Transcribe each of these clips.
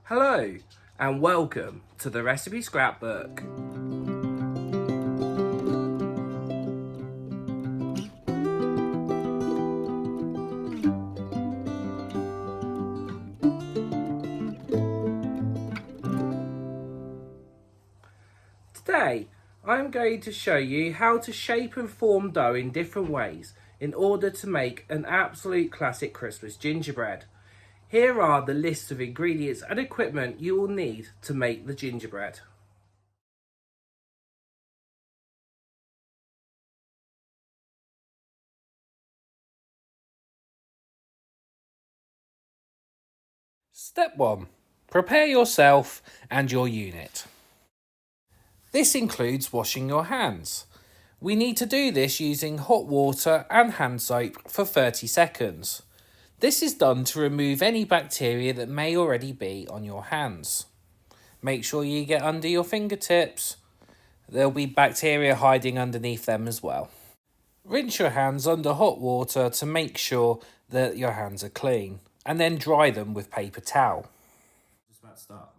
Hello and welcome to the Recipe Scrapbook. Today I'm going to show you how to shape and form dough in different ways in order to make an absolute classic Christmas gingerbread. Here are the lists of ingredients and equipment you will need to make the gingerbread. Step 1. Prepare yourself and your unit. This includes washing your hands. We need to do this using hot water and hand soap for 30 seconds. This is done to remove any bacteria that may already be on your hands. Make sure you get under your fingertips. There'll be bacteria hiding underneath them as well. Rinse your hands under hot water to make sure that your hands are clean, and then dry them with paper towel. Just about to start.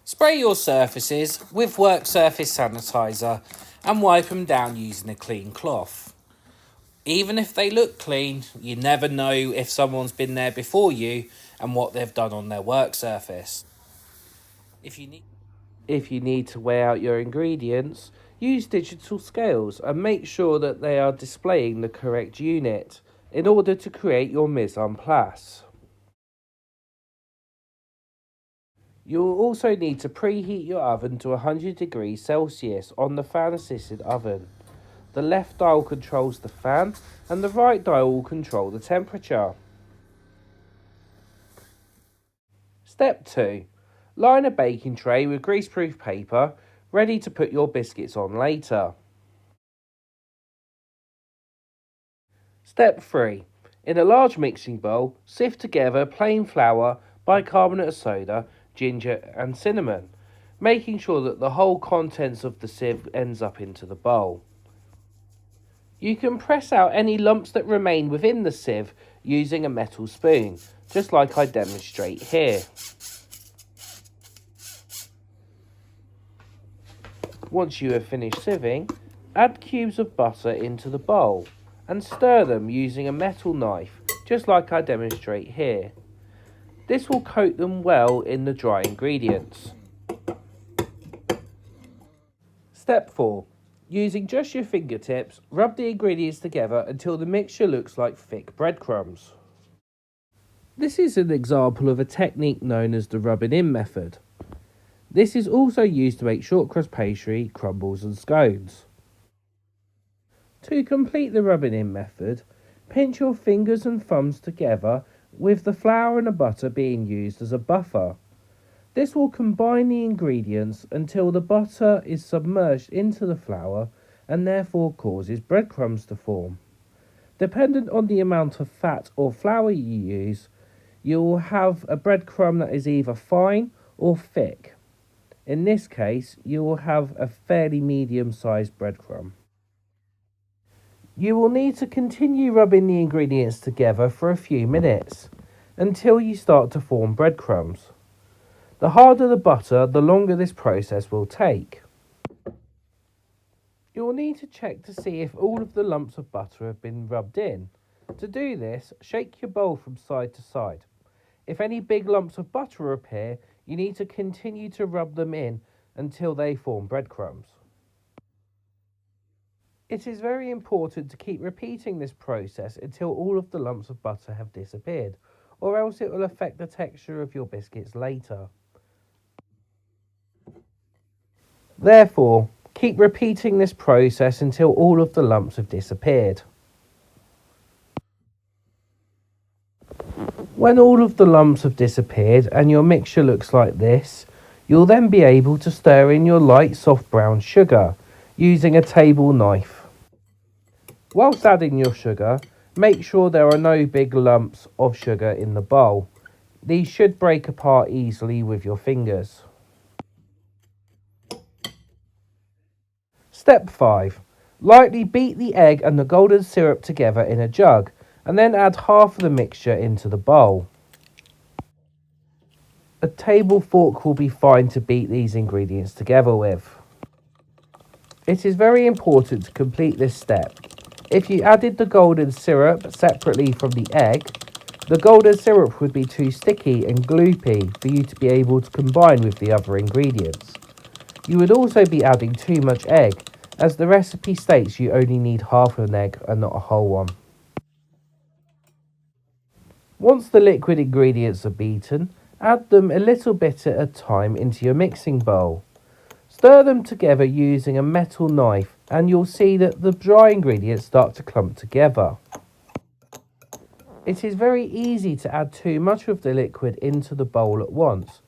Spray your surfaces with work surface sanitizer and wipe them down using a clean cloth. Even if they look clean, you never know if someone's been there before you and what they've done on their work surface. If you need to weigh out your ingredients, use digital scales and make sure that they are displaying the correct unit in order to create your mise en place. You will also need to preheat your oven to 100 degrees Celsius on the fan-assisted oven. The left dial controls the fan and the right dial will control the temperature. Step 2. Line a baking tray with greaseproof paper, ready to put your biscuits on later. Step 3. In a large mixing bowl, sift together plain flour, bicarbonate of soda, ginger and cinnamon, making sure that the whole contents of the sieve ends up into the bowl. You can press out any lumps that remain within the sieve using a metal spoon, just like I demonstrate here. Once you have finished sieving, add cubes of butter into the bowl and stir them using a metal knife, just like I demonstrate here. This will coat them well in the dry ingredients. Step 4. Using just your fingertips, rub the ingredients together until the mixture looks like thick breadcrumbs. This is an example of a technique known as the rubbing in method. This is also used to make short crust pastry, crumbles and scones. To complete the rubbing in method, pinch your fingers and thumbs together with the flour and the butter being used as a buffer. This will combine the ingredients until the butter is submerged into the flour and therefore causes breadcrumbs to form. Dependent on the amount of fat or flour you use, you will have a breadcrumb that is either fine or thick. In this case, you will have a fairly medium-sized breadcrumb. You will need to continue rubbing the ingredients together for a few minutes until you start to form breadcrumbs. The harder the butter, the longer this process will take. You will need to check to see if all of the lumps of butter have been rubbed in. To do this, shake your bowl from side to side. If any big lumps of butter appear, you need to continue to rub them in until they form breadcrumbs. It is very important to keep repeating this process until all of the lumps of butter have disappeared, or else it will affect the texture of your biscuits later. Therefore, keep repeating this process until all of the lumps have disappeared. When all of the lumps have disappeared and your mixture looks like this, you'll then be able to stir in your light soft brown sugar using a table knife. Whilst adding your sugar, make sure there are no big lumps of sugar in the bowl. These should break apart easily with your fingers. Step 5. Lightly beat the egg and the golden syrup together in a jug and then add half of the mixture into the bowl. A table fork will be fine to beat these ingredients together with. It is very important to complete this step. If you added the golden syrup separately from the egg, the golden syrup would be too sticky and gloopy for you to be able to combine with the other ingredients. You would also be adding too much egg, as the recipe states you only need half an egg and not a whole one. Once the liquid ingredients are beaten, add them a little bit at a time into your mixing bowl. Stir them together using a metal knife and you'll see that the dry ingredients start to clump together. It is very easy to add too much of the liquid into the bowl at once.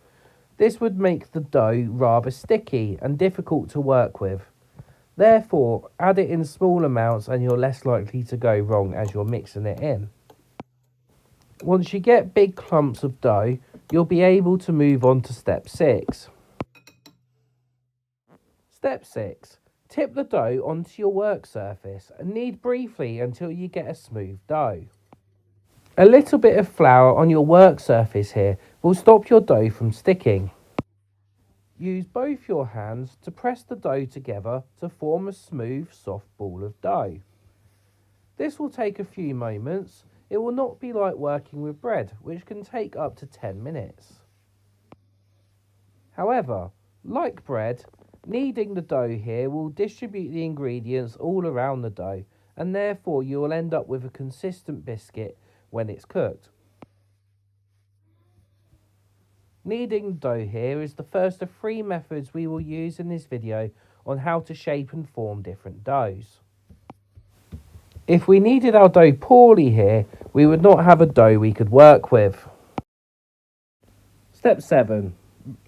This would make the dough rather sticky and difficult to work with. Therefore, add it in small amounts and you're less likely to go wrong as you're mixing it in. Once you get big clumps of dough, you'll be able to move on to step 6. Step 6. Tip the dough onto your work surface and knead briefly until you get a smooth dough. A little bit of flour on your work surface here will stop your dough from sticking. Use both your hands to press the dough together to form a smooth, soft ball of dough. This will take a few moments. It will not be like working with bread, which can take up to 10 minutes. However, like bread, kneading the dough here will distribute the ingredients all around the dough, and therefore you will end up with a consistent biscuit when it's cooked. Kneading dough here is the first of 3 methods we will use in this video on how to shape and form different doughs. If we kneaded our dough poorly here, we would not have a dough we could work with. Step 7.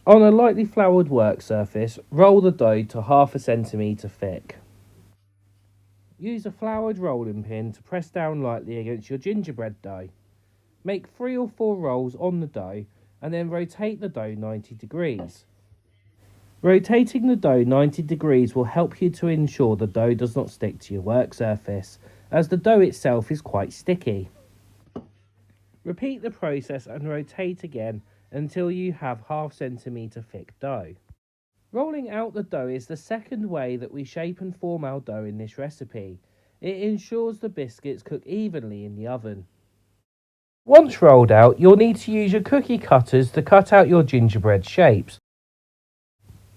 On a lightly floured work surface, roll the dough to 1/2 centimetre thick. Use a floured rolling pin to press down lightly against your gingerbread dough. Make 3 or 4 rolls on the dough and then rotate the dough 90 degrees. Rotating the dough 90 degrees will help you to ensure the dough does not stick to your work surface, as the dough itself is quite sticky. Repeat the process and rotate again until you have 1/2 centimetre thick dough. Rolling out the dough is the second way that we shape and form our dough in this recipe. It ensures the biscuits cook evenly in the oven. Once rolled out, you'll need to use your cookie cutters to cut out your gingerbread shapes.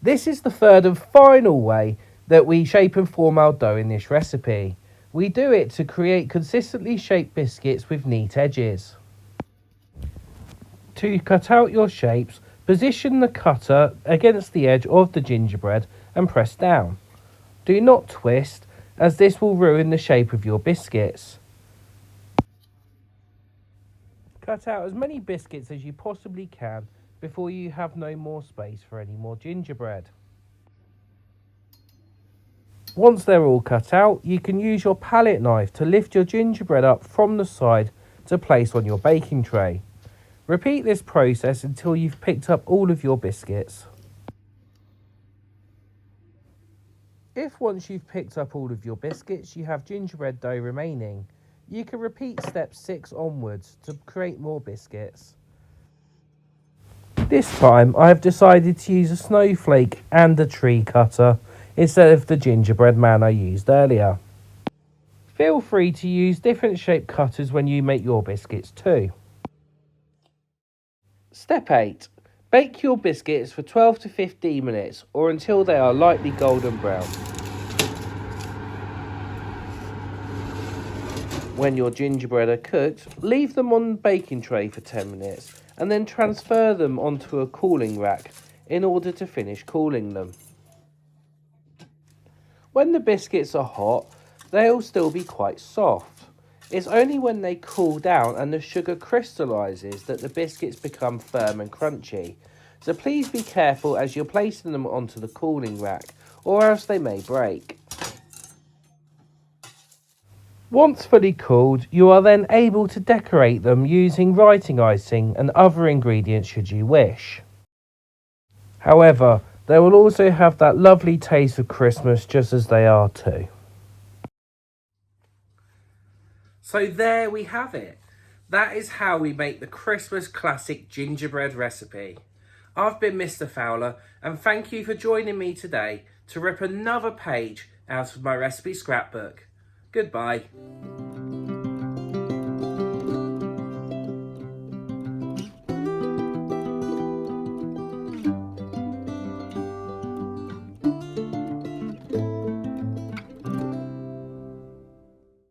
This is the third and final way that we shape and form our dough in this recipe. We do it to create consistently shaped biscuits with neat edges. To cut out your shapes, position the cutter against the edge of the gingerbread and press down. Do not twist, as this will ruin the shape of your biscuits. Cut out as many biscuits as you possibly can before you have no more space for any more gingerbread. Once they're all cut out, you can use your palette knife to lift your gingerbread up from the side to place on your baking tray. Repeat this process until you've picked up all of your biscuits. If once you've picked up all of your biscuits you have gingerbread dough remaining, you can repeat step 6 onwards to create more biscuits. This time I have decided to use a snowflake and a tree cutter instead of the gingerbread man I used earlier. Feel free to use different shaped cutters when you make your biscuits too. Step 8. Bake your biscuits for 12 to 15 minutes or until they are lightly golden brown. When your gingerbread are cooked, leave them on the baking tray for 10 minutes and then transfer them onto a cooling rack in order to finish cooling them. When the biscuits are hot, they'll still be quite soft. It's only when they cool down and the sugar crystallises that the biscuits become firm and crunchy. So please be careful as you're placing them onto the cooling rack, or else they may break. Once fully cooled, you are then able to decorate them using writing icing and other ingredients should you wish. However, they will also have that lovely taste of Christmas just as they are too. So there we have it. That is how we make the Christmas classic gingerbread recipe. I've been Mr. Fowler, and thank you for joining me today to rip another page out of my recipe scrapbook. Goodbye.